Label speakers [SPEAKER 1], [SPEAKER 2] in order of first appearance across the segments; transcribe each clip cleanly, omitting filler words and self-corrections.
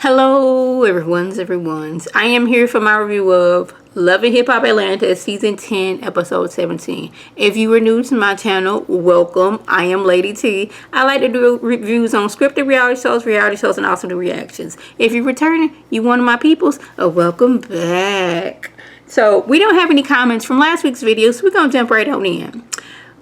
[SPEAKER 1] Hello, everyone's. I am here for my review of Love and Hip Hop Atlanta, Season 10, Episode 17. If you are new to my channel, welcome. I am Lady T. I like to do reviews on scripted reality shows, and also do reactions. If you're returning, you one of my peoples, welcome back. So, we don't have any comments from last week's video, so we're going to jump right on in.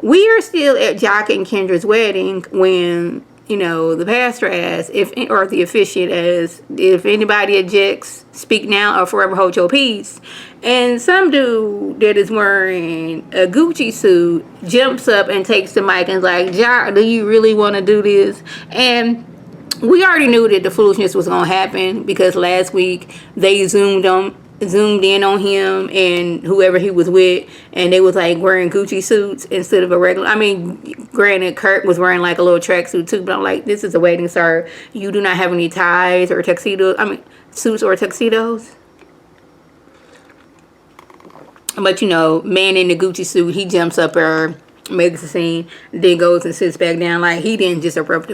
[SPEAKER 1] We are still at Joc and Kendra's wedding when the pastor asks, or the officiant asks, if anybody objects, speak now or forever hold your peace. And some dude that is wearing a Gucci suit jumps up and takes the mic and is like, Joc, do you really want to do this? And we already knew that the foolishness was going to happen because last week they zoomed in on him and whoever he was with, and they was like wearing Gucci suits instead of a regular. I mean, granted, Kurt was wearing like a little tracksuit too, but I'm like, this is a wedding, sir. You do not have any ties or tuxedos. I mean, suits or tuxedos. But man in the Gucci suit, he jumps up there, makes a scene, then goes and sits back down. Like he didn't just interrupt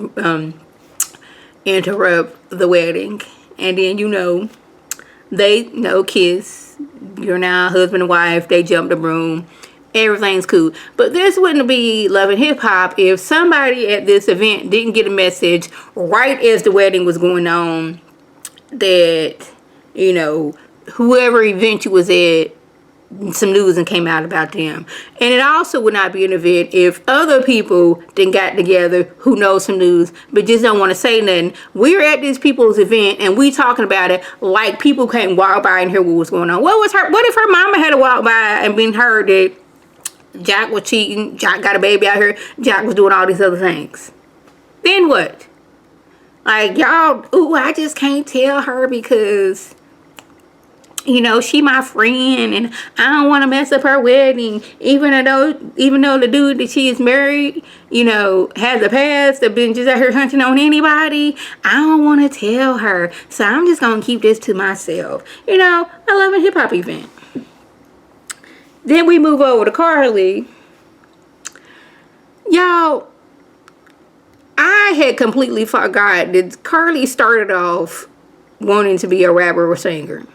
[SPEAKER 1] the wedding, and then they kiss. You're now husband and wife. They jump the broom. Everything's cool. But this wouldn't be Love and Hip Hop if somebody at this event didn't get a message right as the wedding was going on that, whoever event you was at, some news and came out about them. And it also would not be an event if other people then got together who know some news but just don't want to say nothing. We're at these people's event and we talking about it like people can't walk by and hear what was going on. What if her mama had to walk by and been heard that Joc was cheating, Joc got a baby out here, Joc was doing all these other things? Then what? Like, y'all, I just can't tell her because she my friend and I don't want to mess up her wedding, even though the dude that she is married, has a past of been just out here hunting on anybody. I don't want to tell her, so I'm just gonna keep this to myself. A Love and Hip Hop event. Then we move over to Carly. Y'all, I had completely forgot that Carly started off wanting to be a rapper or singer.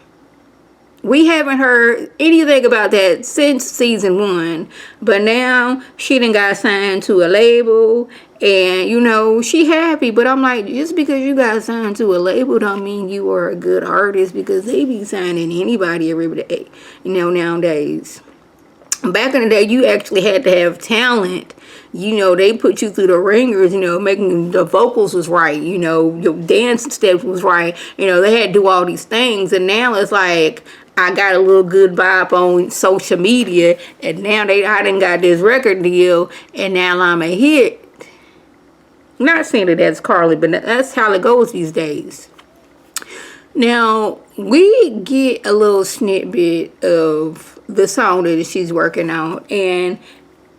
[SPEAKER 1] We haven't heard anything about that since season 1, but now she done got signed to a label, and she happy. But I'm like, just because you got signed to a label don't mean you are a good artist, because they be signing anybody every day, nowadays. Back in the day, you actually had to have talent. They put you through the ringers, making the vocals was right, your dance steps was right. They had to do all these things, and now it's like, I got a little good vibe on social media, and now I done got this record deal, and now I'm a hit. Not saying that that's Carly, but that's how it goes these days. Now, we get a little snippet of the song that she's working on, and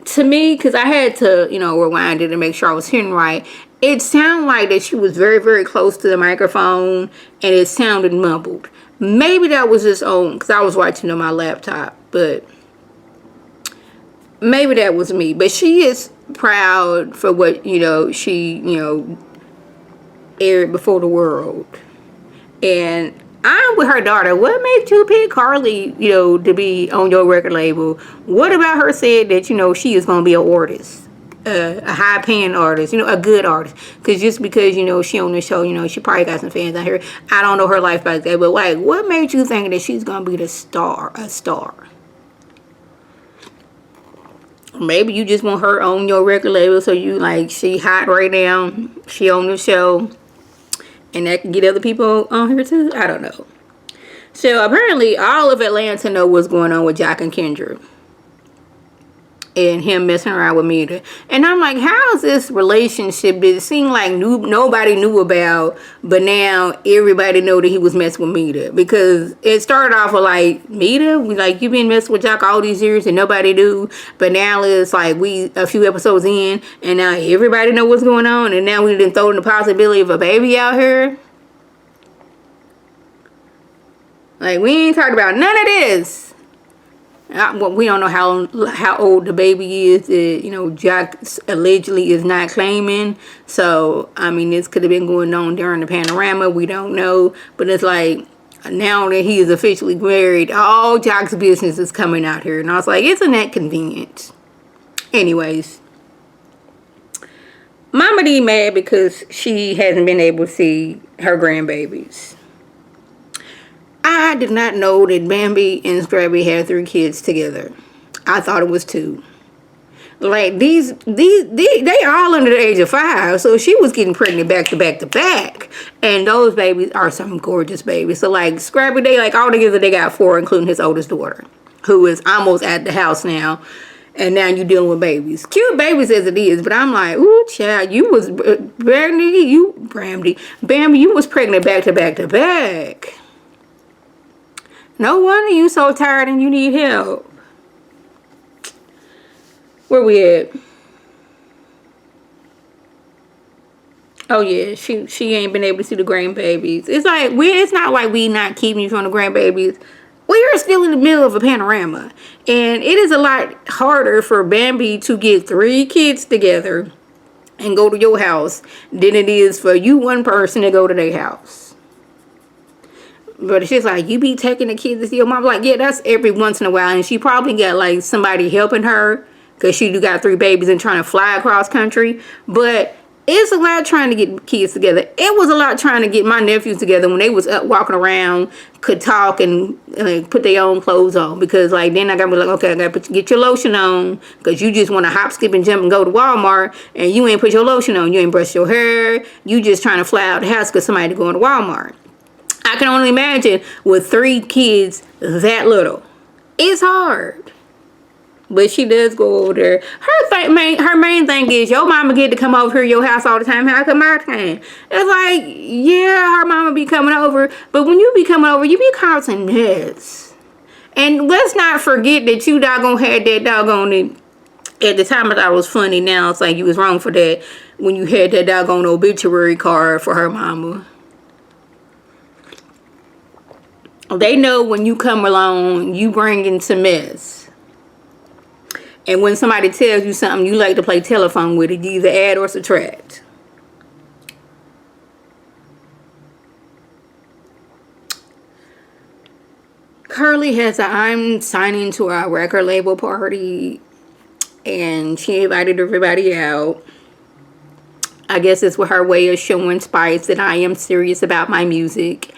[SPEAKER 1] to me, because I had to, rewind it and make sure I was hearing right, it sounded like that she was very, very close to the microphone, and it sounded mumbled. Maybe that was just on, because I was watching on my laptop, but maybe that was me. But she is proud for what, she, aired before the world. And I'm with her daughter. What made you pick Carly, to be on your record label? What about her said that, she is going to be an artist? A high-paying artist, a good artist. Because just because, she on the show, she probably got some fans out here. I don't know her life like that. But, like, what made you think that she's going to be a star? Maybe you just want her on your record label so you, like, she hot right now. She on the show. And that can get other people on here, too. I don't know. So, apparently, all of Atlanta know what's going on with Joc and Kendra. And him messing around with Mita. And I'm like, how is this relationship that it seemed like nobody knew about, but now everybody know that he was messing with Mita? Because it started off with like, Mita, like, you been messing with Joc all these years and nobody knew, but now it's like we a few episodes in and now everybody know what's going on, and now we didn't throw in the possibility of a baby out here. Like, we ain't talked about none of this. Well, we don't know how old the baby is that, you know, Jack allegedly is not claiming. So, I mean, this could have been going on during the panorama. We don't know. But it's like, now that he is officially married, all Jack's business is coming out here. And I was like, isn't that convenient? Anyways, Mama D mad because she hasn't been able to see her grandbabies. I did not know that Bambi and Scrappy had 3 kids together. I thought it was 2. Like, these they all under the age of 5, so she was getting pregnant back to back to back. And those babies are some gorgeous babies. So, like, Scrappy, they, like, all together, they got 4, including his oldest daughter, who is almost at the house now. And now you're dealing with babies. Cute babies as it is, but I'm like, ooh, child, you was, Bambi, you was pregnant back to back to back. No wonder you so tired and you need help. Where we at? Oh yeah, she ain't been able to see the grandbabies. It's like it's not like we not keeping you from the grandbabies. We are still in the middle of a panorama, and it is a lot harder for Bambi to get 3 kids together and go to your house than it is for you one person to go to their house. But it's just like, you be taking the kids to see your mom. Like, yeah, that's every once in a while, and she probably got like somebody helping her because she got 3 babies and trying to fly across country. But it's a lot trying to get kids together. It was a lot trying to get my nephews together when they was up walking around, could talk and like, put their own clothes on. Because like then I gotta be like, okay, I gotta get your lotion on, because you just want to hop, skip, and jump and go to Walmart, and you ain't put your lotion on. You ain't brush your hair. You just trying to fly out the house because somebody going to Walmart. I can only imagine with 3 kids that little. It's hard. But she does go over there. Her main thing is, your mama get to come over here your house all the time. How come I can't? It's like, yeah, her mama be coming over. But when you be coming over, you be causing mess. And let's not forget that you doggone had that doggone it. At the time I thought it was funny. Now it's like you was wrong for that. When you had that doggone obituary card for her mama. They know when you come along, you bring in some mess. And when somebody tells you something, you like to play telephone with it. You either add or subtract. Carly has a I'm signing to our record label party. And she invited everybody out. I guess it's with her way of showing Spice that I am serious about my music.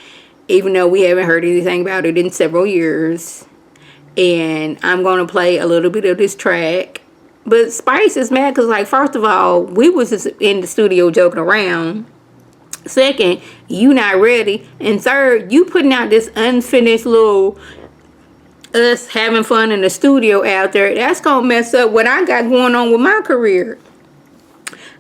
[SPEAKER 1] Even though we haven't heard anything about it in several years. And I'm going to play a little bit of this track. But Spice is mad because, like, first of all, we was just in the studio joking around. Second, you not ready. And third, you putting out this unfinished little us having fun in the studio out there. That's going to mess up what I got going on with my career.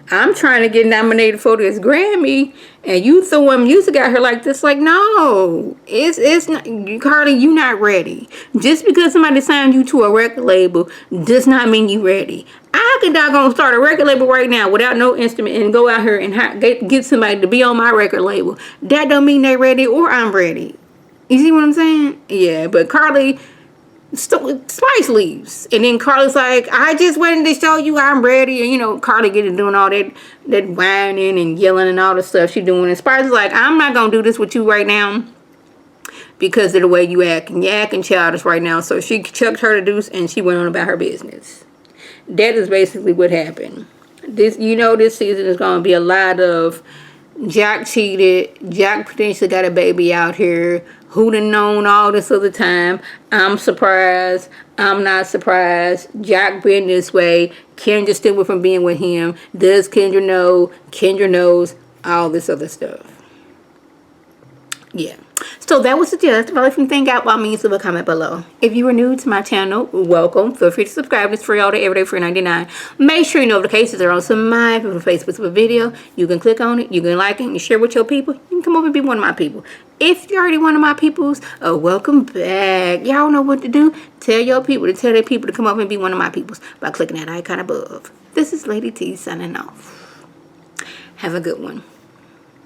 [SPEAKER 1] I'm trying to get nominated for this Grammy, and you throwing music out here like this. Like, no, it's not. Carly, you not ready. Just because somebody signed you to a record label does not mean you ready. I could doggone start a record label right now without no instrument and go out here and get somebody to be on my record label. That don't mean they ready or I'm ready. You see what I'm saying? Yeah, but Carly. Spice leaves, and then Carly's like, I just wanted to show you I'm ready. And you know, Carly getting doing all that whining and yelling and all the stuff she doing, and Spice is like, I'm not gonna do this with you right now because of the way you acting. You're acting childish right now. So she chucked her to deuce and she went on about her business. That is basically what happened. This season is gonna be a lot of Jack cheated. Jack potentially got a baby out here. Who'd have known all this other time? I'm surprised. I'm not surprised. Jack been this way. Kendra still went from being with him. Does Kendra know? Kendra knows. All this other stuff. Yeah. So that was the gist. If you think out about me, leave a comment below. If you are new to my channel, welcome. Feel free to subscribe. It's free all day, every day, free $99. Make sure your notifications are on. So my Facebook video, you can click on it, you can like it, you share with your people. You can come over and be one of my people. If you're already one of my peoples, welcome back. Y'all know what to do. Tell your people to tell their people to come over and be one of my peoples by clicking that icon above. This is Lady T signing off. Have a good one.